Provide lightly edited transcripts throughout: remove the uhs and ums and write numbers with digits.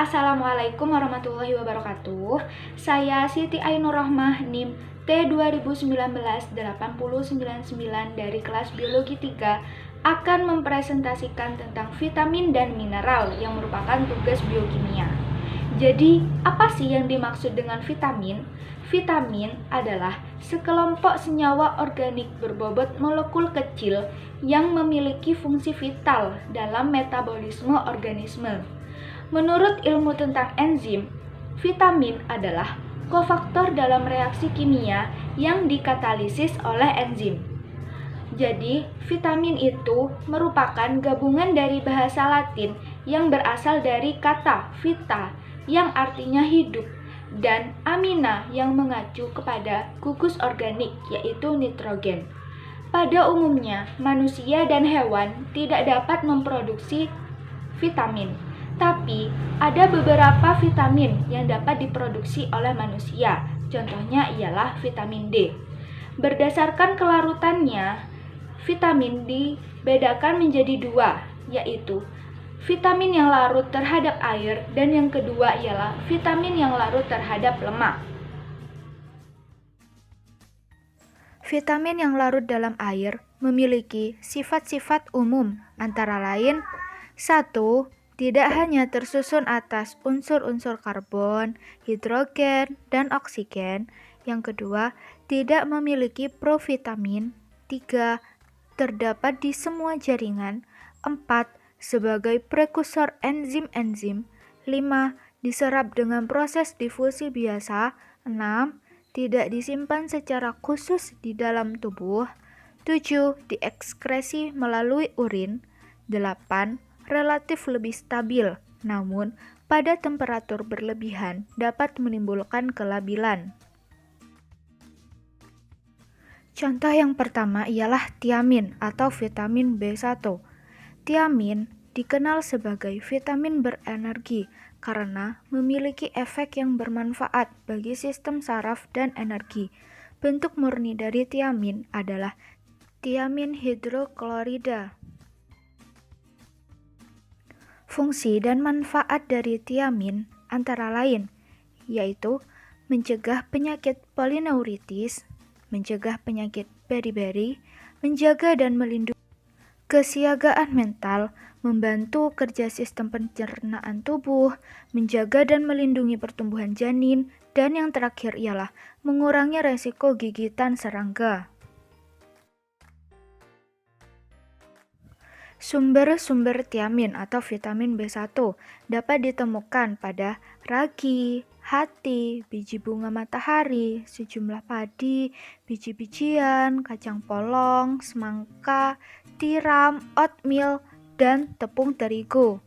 Assalamualaikum warahmatullahi wabarakatuh. Saya Siti Ainur Rahmah NIM T2019-8099 dari kelas Biologi 3 akan mempresentasikan tentang vitamin dan mineral yang merupakan tugas biokimia. Jadi, apa sih yang dimaksud dengan vitamin? Vitamin adalah sekelompok senyawa organik berbobot molekul kecil yang memiliki fungsi vital dalam metabolisme organisme. Menurut ilmu tentang enzim, vitamin adalah kofaktor dalam reaksi kimia yang dikatalisis oleh enzim. Jadi, vitamin itu merupakan gabungan dari bahasa Latin yang berasal dari kata vita yang artinya hidup dan amina yang mengacu kepada gugus organik yaitu nitrogen. Pada umumnya, manusia dan hewan tidak dapat memproduksi vitamin. Tapi, ada beberapa vitamin yang dapat diproduksi oleh manusia. Contohnya ialah vitamin D. Berdasarkan kelarutannya, vitamin dibedakan menjadi dua, yaitu vitamin yang larut terhadap air dan yang kedua ialah vitamin yang larut terhadap lemak. Vitamin yang larut dalam air memiliki sifat-sifat umum, antara lain 1. Tidak hanya tersusun atas unsur-unsur karbon, hidrogen, dan oksigen. Yang kedua, tidak memiliki provitamin. 3. Terdapat di semua jaringan. 4. Sebagai prekursor enzim-enzim. 5. Diserap dengan proses difusi biasa. 6. Tidak disimpan secara khusus di dalam tubuh. 7. Diekskresi melalui urin. 8. Relatif lebih stabil, namun pada temperatur berlebihan dapat menimbulkan kelabilan. Contoh yang pertama ialah tiamin atau vitamin B1. Tiamin dikenal sebagai vitamin berenergi karena memiliki efek yang bermanfaat bagi sistem saraf dan energi. Bentuk murni dari tiamin adalah tiamin hidroklorida. Fungsi dan manfaat dari tiamin antara lain, yaitu mencegah penyakit polineuritis, mencegah penyakit beriberi, menjaga dan melindungi kesiagaan mental, membantu kerja sistem pencernaan tubuh, menjaga dan melindungi pertumbuhan janin, dan yang terakhir ialah mengurangi resiko gigitan serangga. Sumber-sumber tiamin atau vitamin B1 dapat ditemukan pada ragi, hati, biji bunga matahari, sejumlah padi, biji-bijian, kacang polong, semangka, tiram, oatmeal, dan tepung terigu.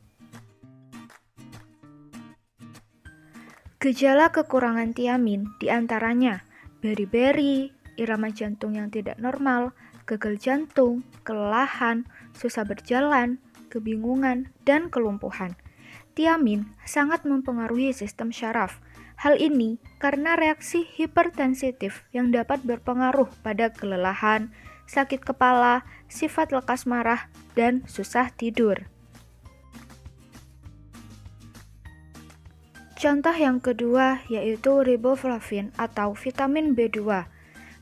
Gejala kekurangan tiamin diantaranya beri-beri, irama jantung yang tidak normal, gagal jantung, kelelahan, susah berjalan, kebingungan, dan kelumpuhan. Tiamin sangat mempengaruhi sistem syaraf. Hal ini karena reaksi hipersensitif yang dapat berpengaruh pada kelelahan, sakit kepala, sifat lekas marah, dan susah tidur. Contoh yang kedua yaitu riboflavin atau vitamin B2.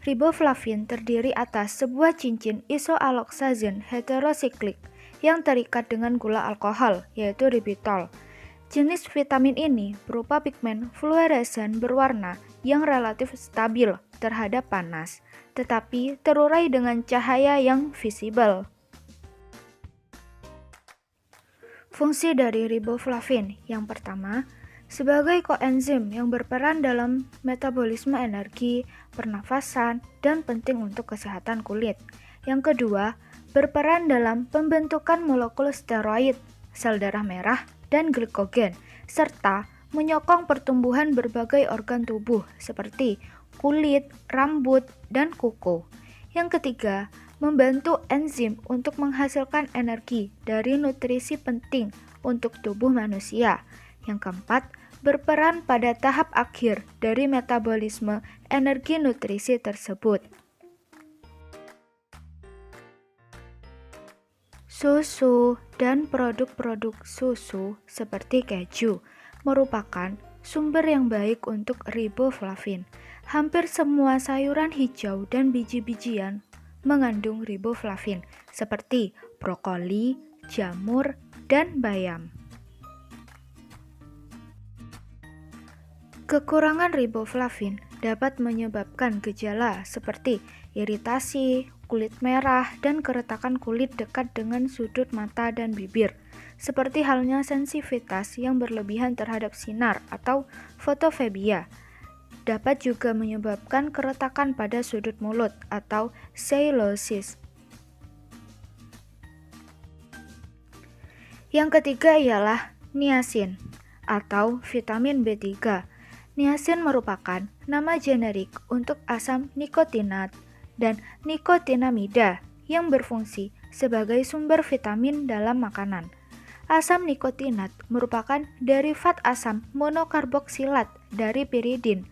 Riboflavin terdiri atas sebuah cincin isoaloksazen heterosiklik yang terikat dengan gula alkohol, yaitu ribitol. Jenis vitamin ini berupa pigmen fluoresen berwarna yang relatif stabil terhadap panas, tetapi terurai dengan cahaya yang visible. Fungsi dari riboflavin yang pertama, sebagai koenzim yang berperan dalam metabolisme energi, pernafasan, dan penting untuk kesehatan kulit. Yang kedua, berperan dalam pembentukan molekul steroid, sel darah merah, dan glikogen, serta menyokong pertumbuhan berbagai organ tubuh seperti kulit, rambut, dan kuku. Yang ketiga, membantu enzim untuk menghasilkan energi dari nutrisi penting untuk tubuh manusia. Yang keempat, berperan pada tahap akhir dari metabolisme energi nutrisi tersebut. Susu dan produk-produk susu seperti keju merupakan sumber yang baik untuk riboflavin. Hampir semua sayuran hijau dan biji-bijian mengandung riboflavin, seperti brokoli, jamur, dan bayam. Kekurangan riboflavin dapat menyebabkan gejala seperti iritasi, kulit merah, dan keretakan kulit dekat dengan sudut mata dan bibir, seperti halnya sensitivitas yang berlebihan terhadap sinar atau fotofobia. Dapat juga menyebabkan keretakan pada sudut mulut atau seleulosis. Yang ketiga ialah niacin atau vitamin B3. Niacin merupakan nama generik untuk asam nikotinat dan nikotinamida yang berfungsi sebagai sumber vitamin dalam makanan. Asam nikotinat merupakan derivat asam monokarboksilat dari piridin.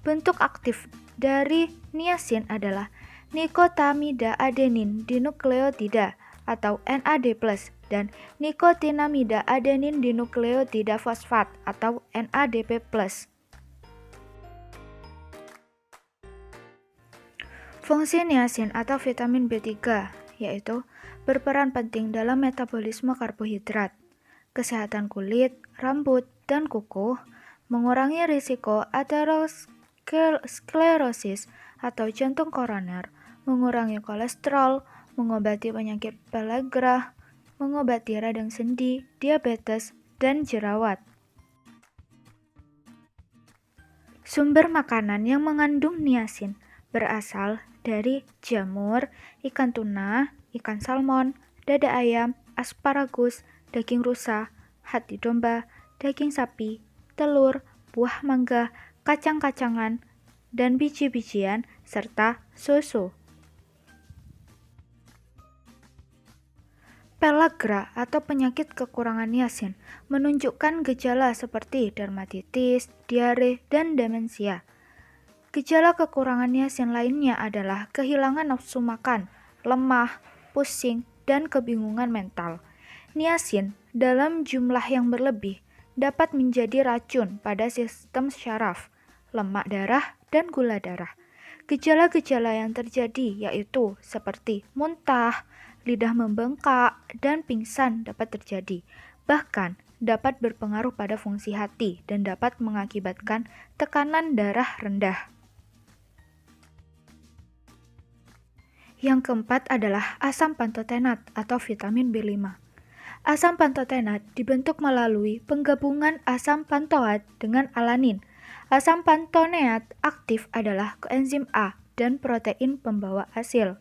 Bentuk aktif dari niacin adalah nikotamida adenin dinukleotida atau NAD+, dan nikotinamida adenin dinukleotida fosfat atau NADP+. Fungsi niacin atau vitamin B3 yaitu berperan penting dalam metabolisme karbohidrat, kesehatan kulit, rambut, dan kuku, mengurangi risiko aterosklerosis atau jantung koroner, mengurangi kolesterol, mengobati penyakit pellagra, mengobati radang sendi, diabetes, dan jerawat. Sumber makanan yang mengandung niacin berasal dari jamur, ikan tuna, ikan salmon, dada ayam, asparagus, daging rusa, hati domba, daging sapi, telur, buah mangga, kacang-kacangan, dan biji-bijian, serta susu. Pellagra atau penyakit kekurangan niacin menunjukkan gejala seperti dermatitis, diare, dan demensia. Gejala kekurangan niacin lainnya adalah kehilangan nafsu makan, lemah, pusing, dan kebingungan mental. Niacin dalam jumlah yang berlebih dapat menjadi racun pada sistem syaraf, lemak darah, dan gula darah. Gejala-gejala yang terjadi yaitu seperti muntah, lidah membengkak, dan pingsan dapat terjadi. Bahkan dapat berpengaruh pada fungsi hati dan dapat mengakibatkan tekanan darah rendah. Yang keempat adalah asam pantotenat atau vitamin B5. Asam pantotenat dibentuk melalui penggabungan asam pantoat dengan alanin. Asam pantotenat aktif adalah koenzim A dan protein pembawa asil.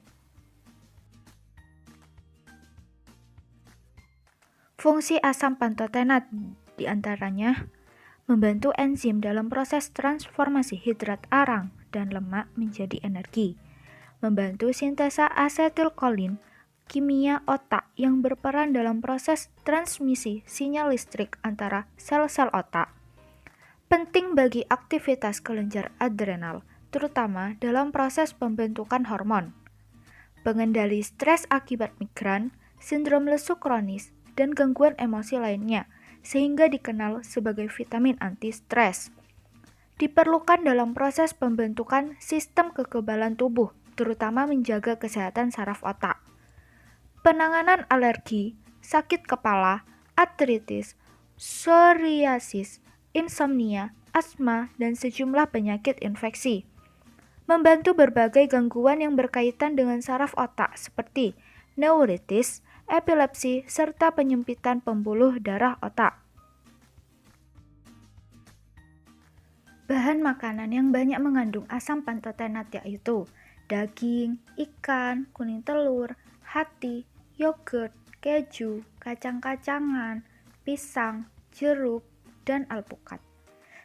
Fungsi asam pantotenat diantaranya membantu enzim dalam proses transformasi hidrat arang dan lemak menjadi energi, membantu sintesa asetilkolin, kimia otak yang berperan dalam proses transmisi sinyal listrik antara sel-sel otak, penting bagi aktivitas kelenjar adrenal, terutama dalam proses pembentukan hormon, pengendali stres akibat migran, sindrom lesu kronis, dan gangguan emosi lainnya, sehingga dikenal sebagai vitamin anti-stres. Diperlukan dalam proses pembentukan sistem kekebalan tubuh, terutama menjaga kesehatan saraf otak. Penanganan alergi, sakit kepala, artritis, psoriasis, insomnia, asma, dan sejumlah penyakit infeksi. Membantu berbagai gangguan yang berkaitan dengan saraf otak seperti neuritis, epilepsi, serta penyempitan pembuluh darah otak. Bahan makanan yang banyak mengandung asam pantotenat yaitu daging, ikan, kuning telur, hati, yogurt, keju, kacang-kacangan, pisang, jeruk, dan alpukat.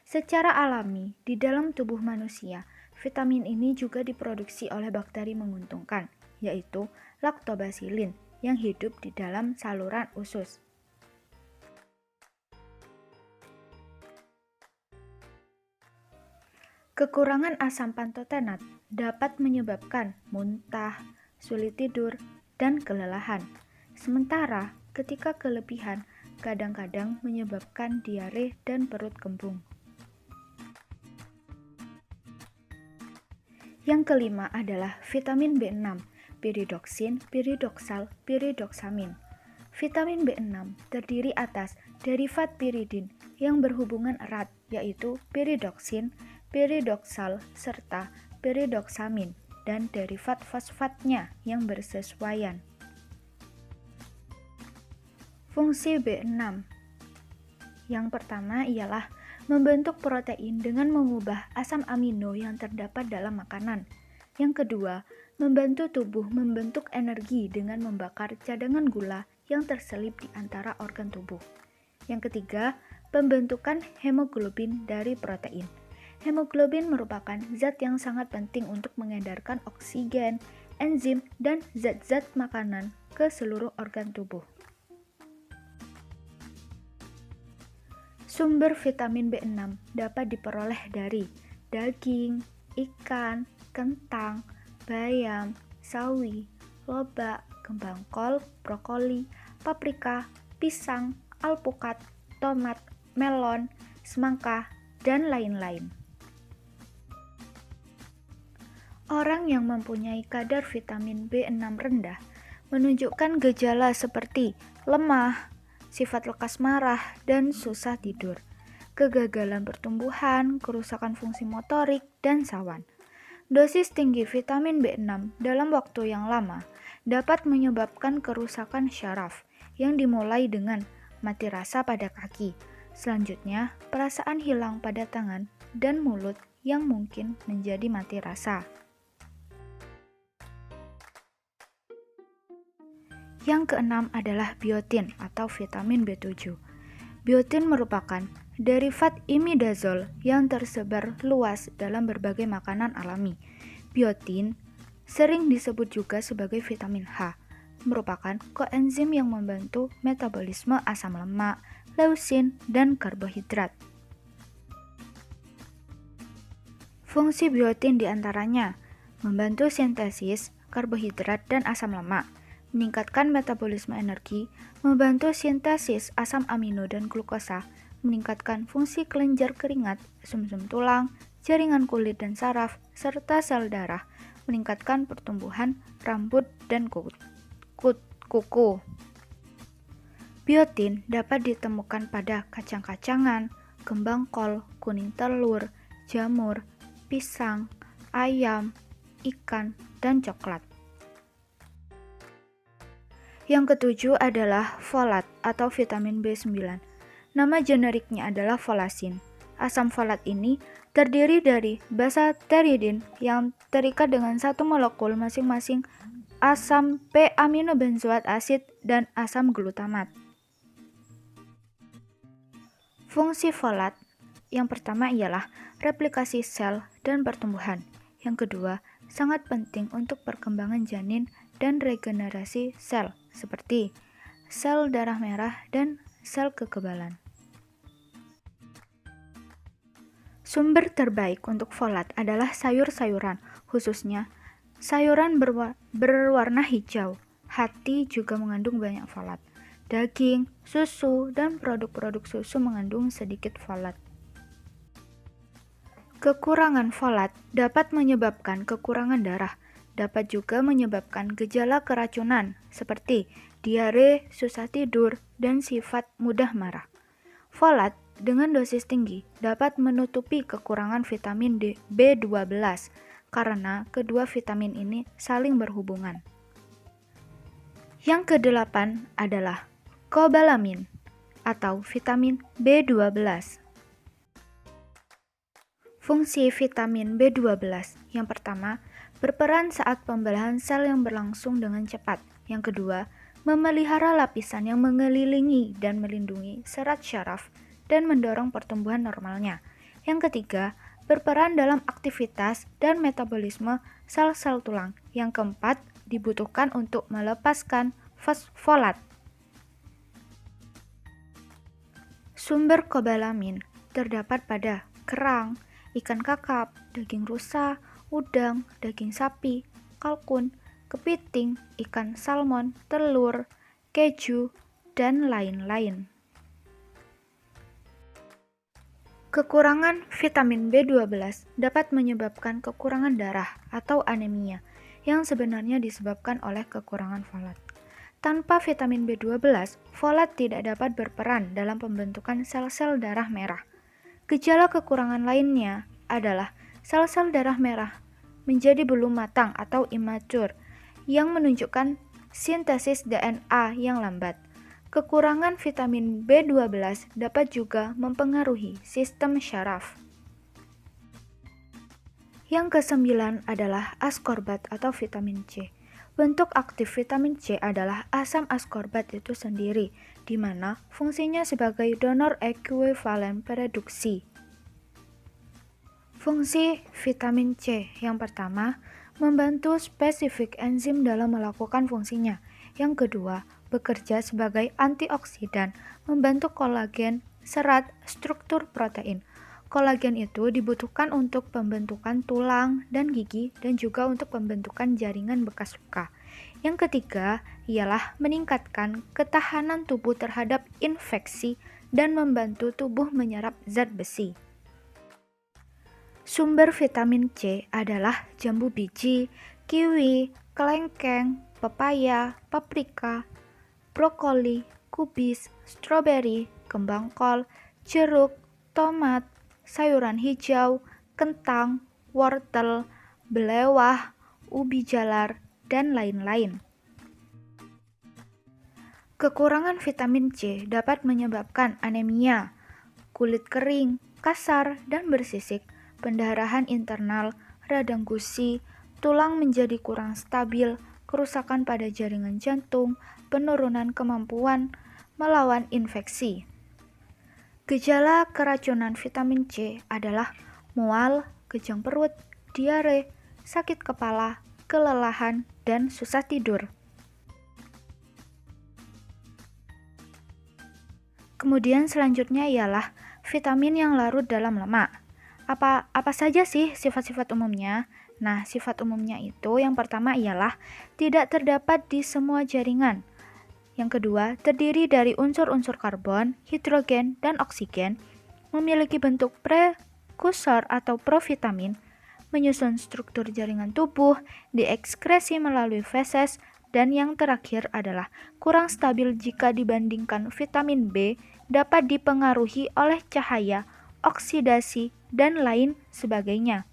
Secara alami, di dalam tubuh manusia, vitamin ini juga diproduksi oleh bakteri menguntungkan, yaitu lactobacillus yang hidup di dalam saluran usus. Kekurangan asam pantotenat dapat menyebabkan muntah, sulit tidur, dan kelelahan. Sementara ketika kelebihan kadang-kadang menyebabkan diare dan perut kembung. Yang kelima adalah vitamin B6, piridoksin, piridoksal, piridoksamin. Vitamin B6 terdiri atas derivat piridin yang berhubungan erat, yaitu piridoksin, piridoksal, serta piridoksamin, dan derivat fosfatnya yang bersesuaian. Fungsi B6 yang pertama ialah membentuk protein dengan mengubah asam amino yang terdapat dalam makanan. Yang kedua, membantu tubuh membentuk energi dengan membakar cadangan gula yang terselip di antara organ tubuh. Yang ketiga, pembentukan hemoglobin dari protein. Hemoglobin merupakan zat yang sangat penting untuk mengedarkan oksigen, enzim, dan zat-zat makanan ke seluruh organ tubuh. Sumber vitamin B6 dapat diperoleh dari daging, ikan, kentang, bayam, sawi, lobak, kembang kol, brokoli, paprika, pisang, alpukat, tomat, melon, semangka, dan lain-lain. Orang yang mempunyai kadar vitamin B6 rendah menunjukkan gejala seperti lemah, sifat lekas marah, dan susah tidur, kegagalan pertumbuhan, kerusakan fungsi motorik, dan sawan. Dosis tinggi vitamin B6 dalam waktu yang lama dapat menyebabkan kerusakan syaraf yang dimulai dengan mati rasa pada kaki. Selanjutnya, perasaan hilang pada tangan dan mulut yang mungkin menjadi mati rasa. Yang keenam adalah biotin atau vitamin B7. Biotin merupakan derivat imidazol yang tersebar luas dalam berbagai makanan alami. Biotin sering disebut juga sebagai vitamin H, merupakan koenzim yang membantu metabolisme asam lemak, leusin, dan karbohidrat. Fungsi biotin diantaranya membantu sintesis karbohidrat dan asam lemak, meningkatkan metabolisme energi, membantu sintesis asam amino dan glukosa, meningkatkan fungsi kelenjar keringat, sumsum tulang, jaringan kulit dan saraf, serta sel darah, meningkatkan pertumbuhan rambut dan kuku. Biotin dapat ditemukan pada kacang-kacangan, kembang kol, kuning telur, jamur, pisang, ayam, ikan, dan coklat. Yang ketujuh adalah folat atau vitamin B9. Nama generiknya adalah folasin. Asam folat ini terdiri dari basa pteridin yang terikat dengan satu molekul masing-masing asam p-aminobenzoat asid dan asam glutamat. Fungsi folat yang pertama ialah replikasi sel dan pertumbuhan. Yang kedua, sangat penting untuk perkembangan janin dan regenerasi sel seperti sel darah merah dan sel kekebalan. Sumber terbaik untuk folat adalah sayur-sayuran, khususnya sayuran berwarna hijau. Hati juga mengandung banyak folat. Daging, susu, dan produk-produk susu mengandung sedikit folat. Kekurangan folat dapat menyebabkan kekurangan darah, dapat juga menyebabkan gejala keracunan seperti diare, susah tidur, dan sifat mudah marah. Folat dengan dosis tinggi dapat menutupi kekurangan vitamin B12 karena kedua vitamin ini saling berhubungan. Yang kedelapan adalah kobalamin atau vitamin B12. Fungsi vitamin B12 yang pertama, berperan saat pembelahan sel yang berlangsung dengan cepat. Yang kedua, memelihara lapisan yang mengelilingi dan melindungi serat syaraf dan mendorong pertumbuhan normalnya. Yang ketiga, berperan dalam aktivitas dan metabolisme sel-sel tulang. Yang keempat, dibutuhkan untuk melepaskan folat. Sumber kobalamin terdapat pada kerang, ikan kakap, daging rusa, udang, daging sapi, kalkun, kepiting, ikan salmon, telur, keju, dan lain-lain. Kekurangan vitamin B12 dapat menyebabkan kekurangan darah atau anemia yang sebenarnya disebabkan oleh kekurangan folat. Tanpa vitamin B12, folat tidak dapat berperan dalam pembentukan sel-sel darah merah. Gejala kekurangan lainnya adalah sel-sel darah merah menjadi belum matang atau immature yang menunjukkan sintesis DNA yang lambat. Kekurangan vitamin B12 dapat juga mempengaruhi sistem syaraf. Yang kesembilan adalah ascorbat atau vitamin C. Bentuk aktif vitamin C adalah asam ascorbat itu sendiri, di mana fungsinya sebagai donor ekuivalen produksi. Fungsi vitamin C yang pertama, membantu spesifik enzim dalam melakukan fungsinya. Yang kedua, bekerja sebagai antioksidan, membantu kolagen, serat, struktur protein. Kolagen itu dibutuhkan untuk pembentukan tulang dan gigi dan juga untuk pembentukan jaringan bekas luka. Yang ketiga ialah meningkatkan ketahanan tubuh terhadap infeksi dan membantu tubuh menyerap zat besi. Sumber vitamin C adalah jambu biji, kiwi, kelengkeng, pepaya, paprika, brokoli, kubis, stroberi, kembang kol, jeruk, tomat, sayuran hijau, kentang, wortel, belewah, ubi jalar, dan lain-lain. Kekurangan vitamin C dapat menyebabkan anemia, kulit kering, kasar, dan bersisik, pendarahan internal, radang gusi, tulang menjadi kurang stabil, kerusakan pada jaringan jantung, penurunan kemampuan melawan infeksi. Gejala keracunan vitamin C adalah mual, kejang perut, diare, sakit kepala, kelelahan, dan susah tidur. Kemudian selanjutnya ialah vitamin yang larut dalam lemak. Apa saja sih sifat-sifat umumnya? Nah, sifat umumnya itu yang pertama ialah tidak terdapat di semua jaringan. Yang kedua, terdiri dari unsur-unsur karbon, hidrogen, dan oksigen, memiliki bentuk prekursor atau provitamin, menyusun struktur jaringan tubuh, diekskresi melalui feses, dan yang terakhir adalah kurang stabil jika dibandingkan vitamin B, dapat dipengaruhi oleh cahaya, oksidasi, dan lain sebagainya.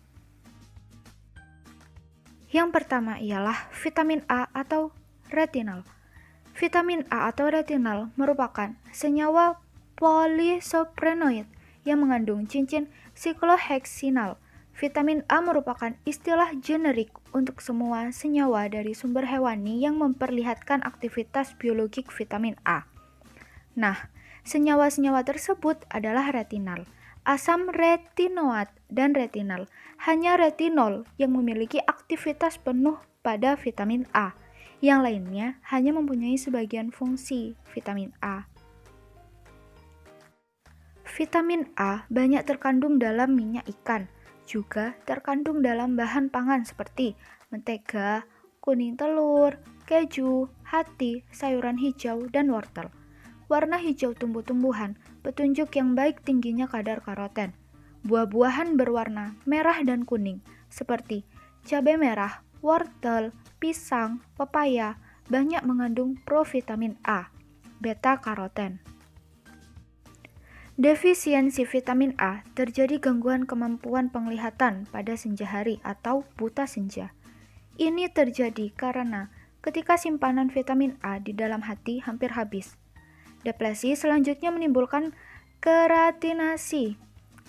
Yang pertama ialah vitamin A atau retinal. Vitamin A atau retinal merupakan senyawa polisoprenoid yang mengandung cincin sikloheksinal. Vitamin A merupakan istilah generik untuk semua senyawa dari sumber hewani yang memperlihatkan aktivitas biologik vitamin A. Nah, senyawa-senyawa tersebut adalah retinal, asam retinoat, dan retinal. Hanya retinol yang memiliki aktivitas penuh pada vitamin A. Yang lainnya hanya mempunyai sebagian fungsi vitamin A. Vitamin A banyak terkandung dalam minyak ikan, juga terkandung dalam bahan pangan seperti mentega, kuning telur, keju, hati, sayuran hijau, dan wortel. Warna hijau tumbuh-tumbuhan, petunjuk yang baik tingginya kadar karoten. Buah-buahan berwarna merah dan kuning, seperti cabai merah, wortel, pisang, pepaya, banyak mengandung provitamin A, beta-karoten. Defisiensi vitamin A terjadi gangguan kemampuan penglihatan pada senja hari atau buta senja. Ini terjadi karena ketika simpanan vitamin A di dalam hati hampir habis. Depresi selanjutnya menimbulkan keratinasi,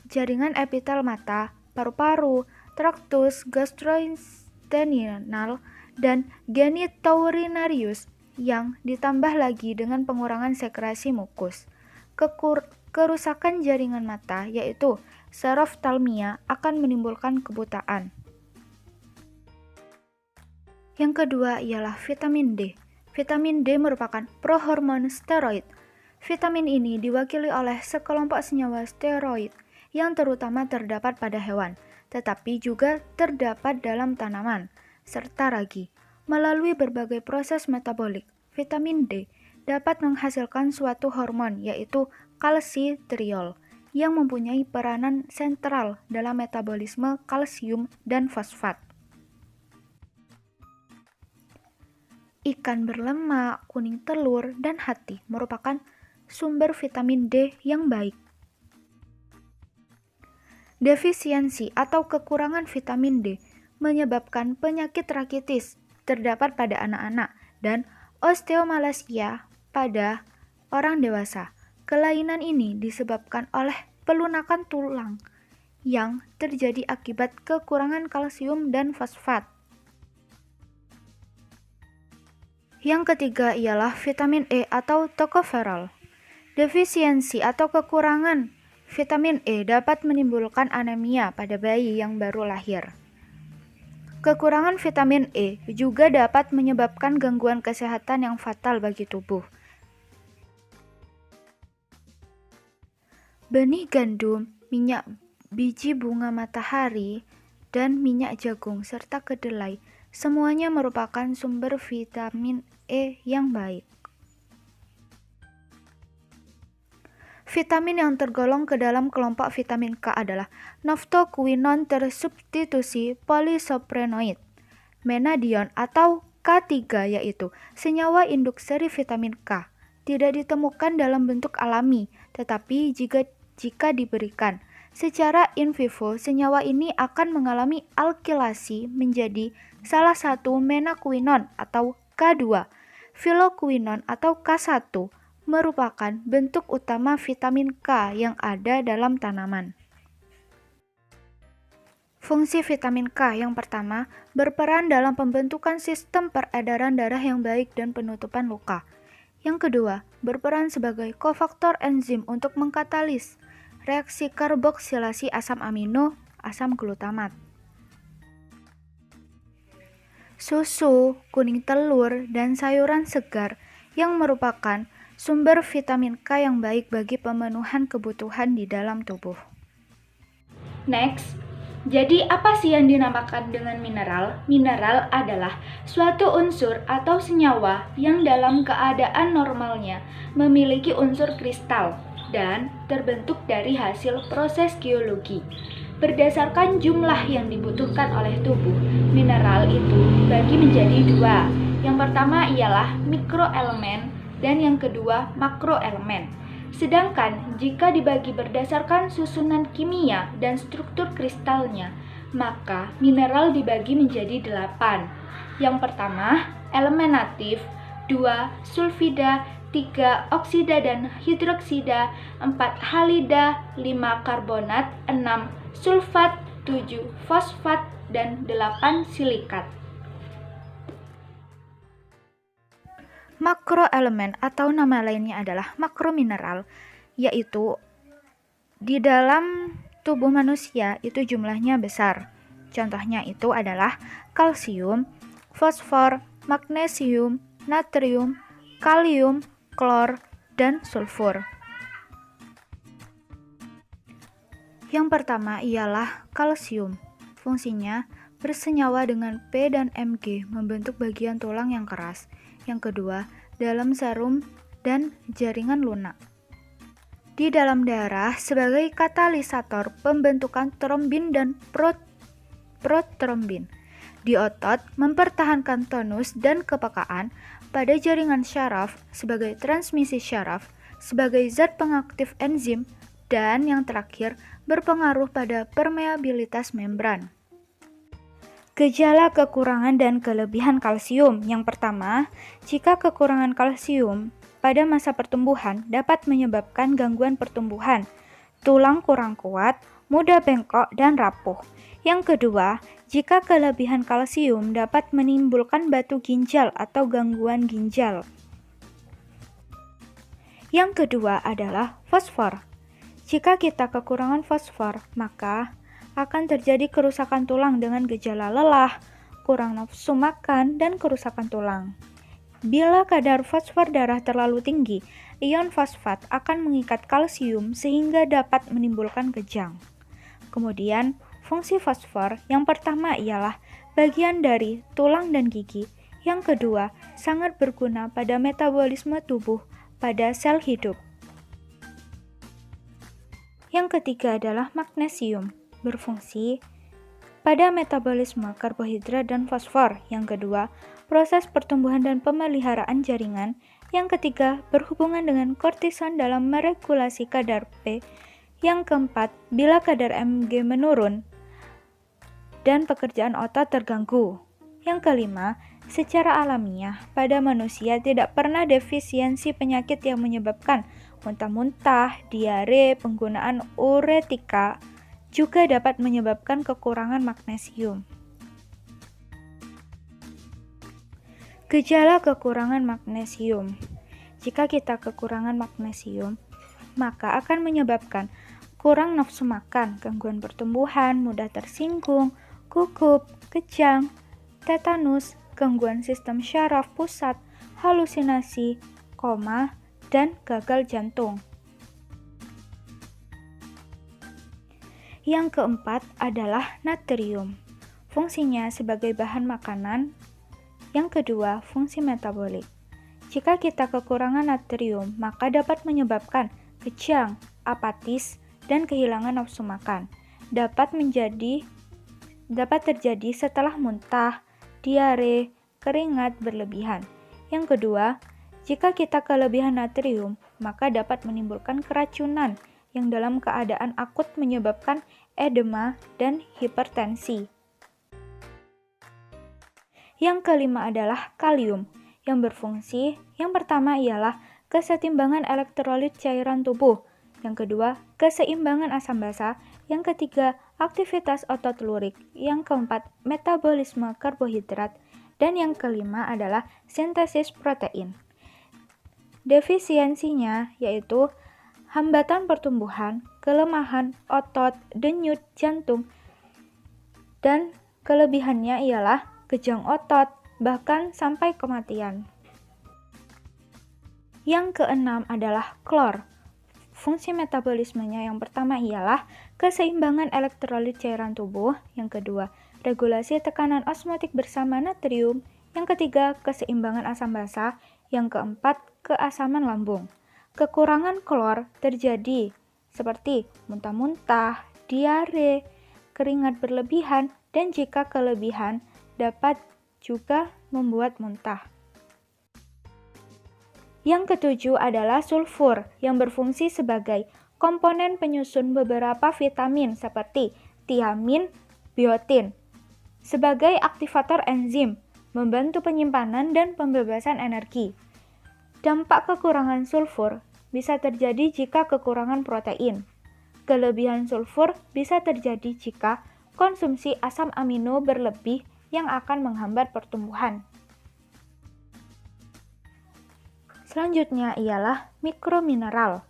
jaringan epitel mata, paru-paru, traktus gastrointestinal, dan genitourinarius yang ditambah lagi dengan pengurangan sekresi mukus. Kerusakan jaringan mata yaitu xerophthalmia akan menimbulkan kebutaan. Yang kedua ialah vitamin D. Vitamin D merupakan prohormon steroid. Vitamin ini diwakili oleh sekelompok senyawa steroid yang terutama terdapat pada hewan, tetapi juga terdapat dalam tanaman, serta ragi. Melalui berbagai proses metabolik, vitamin D dapat menghasilkan suatu hormon yaitu kalsitriol yang mempunyai peranan sentral dalam metabolisme kalsium dan fosfat. Ikan berlemak, kuning telur, dan hati merupakan sumber vitamin D yang baik. Defisiensi atau kekurangan vitamin D menyebabkan penyakit rakitis terdapat pada anak-anak dan osteomalacia pada orang dewasa. Kelainan ini disebabkan oleh pelunakan tulang yang terjadi akibat kekurangan kalsium dan fosfat. Yang ketiga ialah vitamin E atau tocopherol. Defisiensi atau kekurangan vitamin E dapat menimbulkan anemia pada bayi yang baru lahir. Kekurangan vitamin E juga dapat menyebabkan gangguan kesehatan yang fatal bagi tubuh. Benih gandum, minyak biji bunga matahari, dan minyak jagung serta kedelai semuanya merupakan sumber vitamin E yang baik. Vitamin yang tergolong ke dalam kelompok vitamin K adalah naftoquinone tersubstitusi polisoprenoid, menadion atau K3 yaitu senyawa induk seri vitamin K. Tidak ditemukan dalam bentuk alami, tetapi jika diberikan secara in vivo, senyawa ini akan mengalami alkilasi menjadi salah satu menaquinone atau K2, phylloquinone atau K1, merupakan bentuk utama vitamin K yang ada dalam tanaman. Fungsi vitamin K yang pertama berperan dalam pembentukan sistem peredaran darah yang baik dan penutupan luka. Yang kedua, berperan sebagai kofaktor enzim untuk mengkatalis reaksi karboksilasi asam amino, asam glutamat. Susu, kuning telur, dan sayuran segar yang merupakan sumber vitamin K yang baik bagi pemenuhan kebutuhan di dalam tubuh. Next, jadi apa sih yang dinamakan dengan mineral? Mineral adalah suatu unsur atau senyawa yang dalam keadaan normalnya memiliki unsur kristal dan terbentuk dari hasil proses geologi. Berdasarkan jumlah yang dibutuhkan oleh tubuh, mineral itu dibagi menjadi dua. Yang pertama ialah mikroelemen dan yang kedua makroelemen. Sedangkan jika dibagi berdasarkan susunan kimia dan struktur kristalnya, maka mineral dibagi menjadi 8. Yang pertama, elemen natif, 2 sulfida, 3 oksida dan hidroksida, 4 halida, 5 karbonat, 6 sulfat, 7 fosfat, dan 8 silikat. Makroelemen atau nama lainnya adalah makromineral, yaitu di dalam tubuh manusia itu jumlahnya besar. Contohnya itu adalah kalsium, fosfor, magnesium, natrium, kalium, klor, dan sulfur. Yang pertama ialah kalsium. Fungsinya bersenyawa dengan P dan Mg membentuk bagian tulang yang keras. Yang kedua, dalam serum dan jaringan lunak. Di dalam darah sebagai katalisator pembentukan trombin dan protrombin. Di otot mempertahankan tonus dan kepekaan. Pada jaringan syaraf sebagai transmisi syaraf, sebagai zat pengaktif enzim, dan yang terakhir berpengaruh pada permeabilitas membran. Gejala kekurangan dan kelebihan kalsium. Yang pertama, jika kekurangan kalsium pada masa pertumbuhan dapat menyebabkan gangguan pertumbuhan, tulang kurang kuat, mudah bengkok dan rapuh. Yang kedua, jika kelebihan kalsium dapat menimbulkan batu ginjal atau gangguan ginjal. Yang kedua adalah fosfor. Jika kita kekurangan fosfor, maka akan terjadi kerusakan tulang dengan gejala lelah, kurang nafsu makan, dan kerusakan tulang. Bila kadar fosfor darah terlalu tinggi, ion fosfat akan mengikat kalsium sehingga dapat menimbulkan kejang. Kemudian, fungsi fosfor yang pertama ialah bagian dari tulang dan gigi. Yang kedua, sangat berguna pada metabolisme tubuh pada sel hidup. Yang ketiga adalah magnesium, berfungsi pada metabolisme karbohidrat dan fosfor. Yang kedua, proses pertumbuhan dan pemeliharaan jaringan. Yang ketiga, berhubungan dengan kortison dalam meregulasi kadar P. Yang keempat, bila kadar Mg menurun dan pekerjaan otot terganggu. Yang kelima, secara alamiah pada manusia tidak pernah defisiensi penyakit yang menyebabkan muntah-muntah, diare, penggunaan uretika juga dapat menyebabkan kekurangan magnesium. Gejala kekurangan magnesium. Jika kita kekurangan magnesium, maka akan menyebabkan kurang nafsu makan, gangguan pertumbuhan, mudah tersinggung, gugup, kejang, tetanus, gangguan sistem syaraf pusat, halusinasi, koma, dan gagal jantung. Yang keempat adalah natrium. Fungsinya sebagai bahan makanan. Yang kedua, fungsi metabolik. Jika kita kekurangan natrium, maka dapat menyebabkan kejang, apatis, dan kehilangan nafsu makan. Dapat terjadi setelah muntah, diare, keringat berlebihan. Yang kedua, jika kita kelebihan natrium, maka dapat menimbulkan keracunan yang dalam keadaan akut menyebabkan edema dan hipertensi. Yang kelima adalah kalium, yang berfungsi. Yang pertama ialah kesetimbangan elektrolit cairan tubuh. Yang kedua, keseimbangan asam basa. Yang ketiga, aktivitas otot lurik. Yang keempat, metabolisme karbohidrat. Dan yang kelima adalah sintesis protein. Defisiensinya yaitu hambatan pertumbuhan, kelemahan otot, denyut jantung, dan kelebihannya ialah kejang otot, bahkan sampai kematian. Yang keenam adalah klor. Fungsi metabolismenya yang pertama ialah keseimbangan elektrolit cairan tubuh. Yang kedua, regulasi tekanan osmotik bersama natrium. Yang ketiga, keseimbangan asam basa. Yang keempat, keasaman lambung. Kekurangan klor terjadi seperti muntah-muntah, diare, keringat berlebihan, dan jika kelebihan dapat juga membuat muntah. Yang ketujuh adalah sulfur yang berfungsi sebagai komponen penyusun beberapa vitamin seperti tiamin, biotin. Sebagai aktivator enzim, membantu penyimpanan dan pembebasan energi. Dampak kekurangan sulfur bisa terjadi jika kekurangan protein. Kelebihan sulfur bisa terjadi jika konsumsi asam amino berlebih yang akan menghambat pertumbuhan. Selanjutnya ialah mikromineral.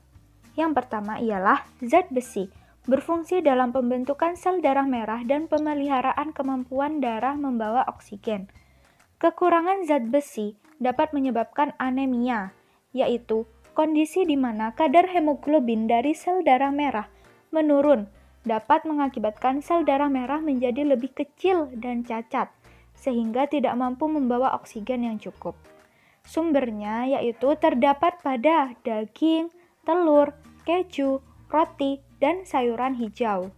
Yang pertama ialah zat besi, berfungsi dalam pembentukan sel darah merah dan pemeliharaan kemampuan darah membawa oksigen. Kekurangan zat besi dapat menyebabkan anemia, yaitu kondisi di mana kadar hemoglobin dari sel darah merah menurun, dapat mengakibatkan sel darah merah menjadi lebih kecil dan cacat, sehingga tidak mampu membawa oksigen yang cukup. Sumbernya yaitu terdapat pada daging, telur, keju, roti, dan sayuran hijau.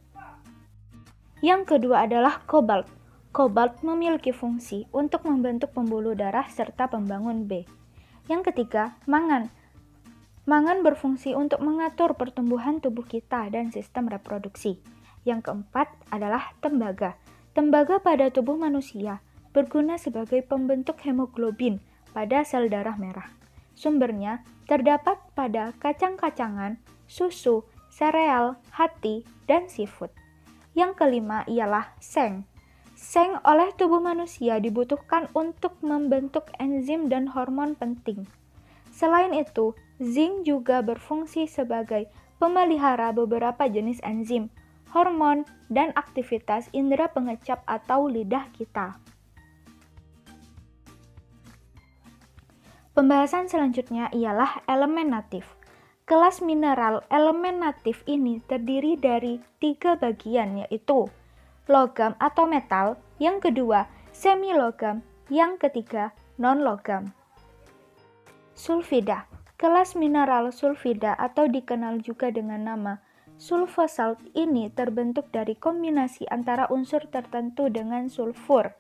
Yang kedua adalah kobalt. Kobalt memiliki fungsi untuk membentuk pembuluh darah serta pembangun B. Yang ketiga, mangan. Mangan berfungsi untuk mengatur pertumbuhan tubuh kita dan sistem reproduksi. Yang keempat adalah tembaga. Tembaga pada tubuh manusia berguna sebagai pembentuk hemoglobin pada sel darah merah. Sumbernya terdapat pada kacang-kacangan, susu, sereal, hati, dan seafood. Yang kelima ialah seng. Seng oleh tubuh manusia dibutuhkan untuk membentuk enzim dan hormon penting. Selain itu, zinc juga berfungsi sebagai pemelihara beberapa jenis enzim, hormon, dan aktivitas indera pengecap atau lidah kita. Pembahasan selanjutnya ialah elemen natif. Kelas mineral elemen natif ini terdiri dari 3 bagian, yaitu logam atau metal, yang kedua semi logam, yang ketiga non-logam. Sulfida. Kelas mineral sulfida atau dikenal juga dengan nama Sulfosalt ini terbentuk dari kombinasi antara unsur tertentu dengan sulfur.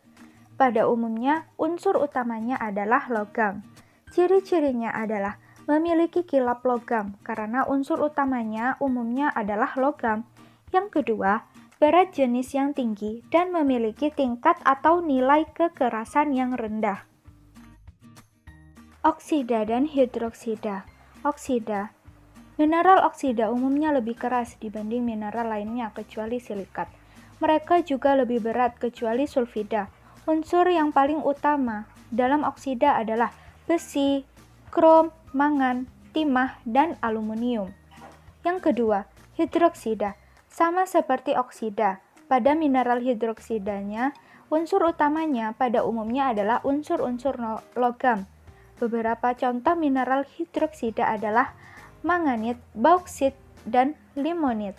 Pada umumnya, unsur utamanya adalah logam. Ciri-cirinya adalah memiliki kilap logam karena unsur utamanya umumnya adalah logam. Yang kedua, berat jenis yang tinggi dan memiliki tingkat atau nilai kekerasan yang rendah. Oksida dan hidroksida. Oksida. Mineral oksida umumnya lebih keras dibanding mineral lainnya kecuali silikat. Mereka juga lebih berat kecuali sulfida. Unsur yang paling utama dalam oksida adalah besi, krom, mangan, timah, dan aluminium. Yang kedua, hidroksida. Sama seperti oksida, pada mineral hidroksidanya, unsur utamanya pada umumnya adalah unsur-unsur logam. Beberapa contoh mineral hidroksida adalah manganit, bauksit, dan limonit.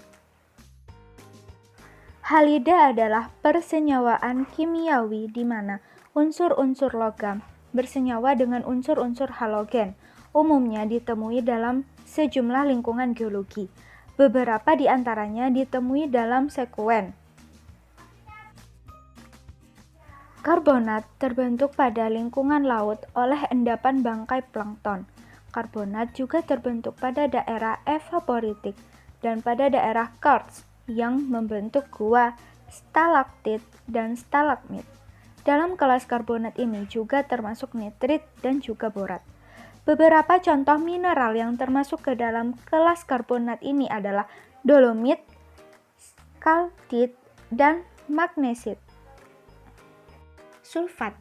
Halida adalah persenyawaan kimiawi di mana unsur-unsur logam bersenyawa dengan unsur-unsur halogen, umumnya ditemui dalam sejumlah lingkungan geologi. Beberapa di antaranya ditemui dalam sekuen. Karbonat terbentuk pada lingkungan laut oleh endapan bangkai plankton. Karbonat juga terbentuk pada daerah evaporitik dan pada daerah karst yang membentuk gua, stalaktit, dan stalagmit. Dalam kelas karbonat ini juga termasuk nitrit dan juga borat. Beberapa contoh mineral yang termasuk ke dalam kelas karbonat ini adalah dolomit, skaltit, dan magnesit. Sulfat.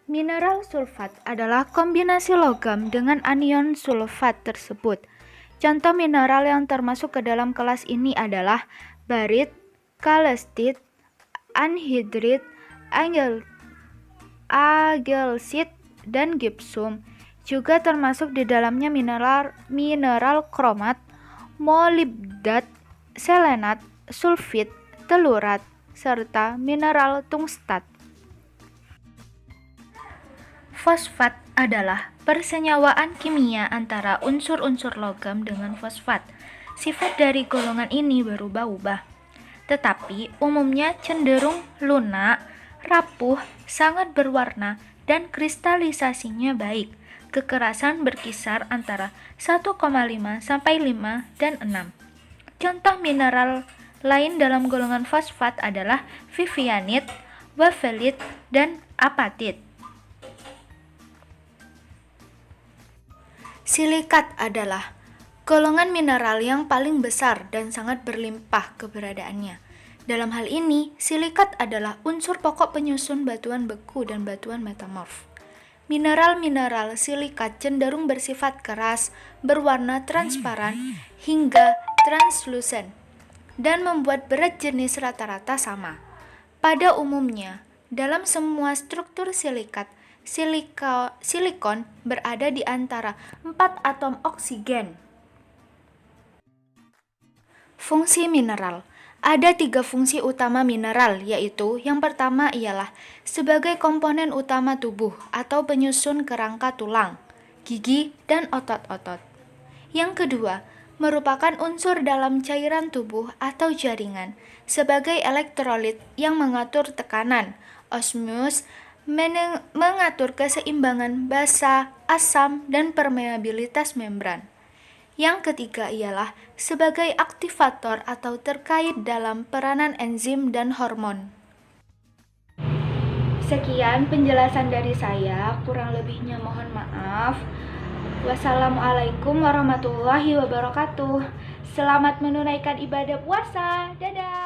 Mineral sulfat adalah kombinasi logam dengan anion sulfat tersebut. Contoh mineral yang termasuk ke dalam kelas ini adalah barit, kalestit, anhidrit, agelsit, dan gipsum. Juga termasuk di dalamnya mineral kromat, molibdat, selenat, sulfit, telurat, serta mineral tungstat. Fosfat adalah persenyawaan kimia antara unsur-unsur logam dengan fosfat. Sifat dari golongan ini berubah-ubah, tetapi umumnya cenderung lunak, rapuh, sangat berwarna, dan kristalisasinya baik. Kekerasan berkisar antara 1,5 sampai 5 dan 6. Contoh mineral lain dalam golongan fosfat adalah vivianit, wafelit, dan apatit. Silikat adalah golongan mineral yang paling besar dan sangat berlimpah keberadaannya. Dalam hal ini, silikat adalah unsur pokok penyusun batuan beku dan batuan metamorf. Mineral-mineral silikat cenderung bersifat keras, berwarna transparan, hingga translucent, dan membuat berat jenis rata-rata sama. Pada umumnya, dalam semua struktur silikat, silikon berada di antara 4 atom oksigen. Fungsi mineral. Ada 3 fungsi utama mineral, yaitu yang pertama ialah sebagai komponen utama tubuh atau penyusun kerangka tulang, gigi, dan otot-otot. Yang kedua, merupakan unsur dalam cairan tubuh atau jaringan, sebagai elektrolit yang mengatur tekanan, osmos, mengatur keseimbangan basa, asam, dan permeabilitas membran. Yang ketiga ialah sebagai aktivator atau terkait dalam peranan enzim dan hormon. Sekian penjelasan dari saya, kurang lebihnya mohon maaf. Wassalamualaikum warahmatullahi wabarakatuh. Selamat menunaikan ibadah puasa. Dadah.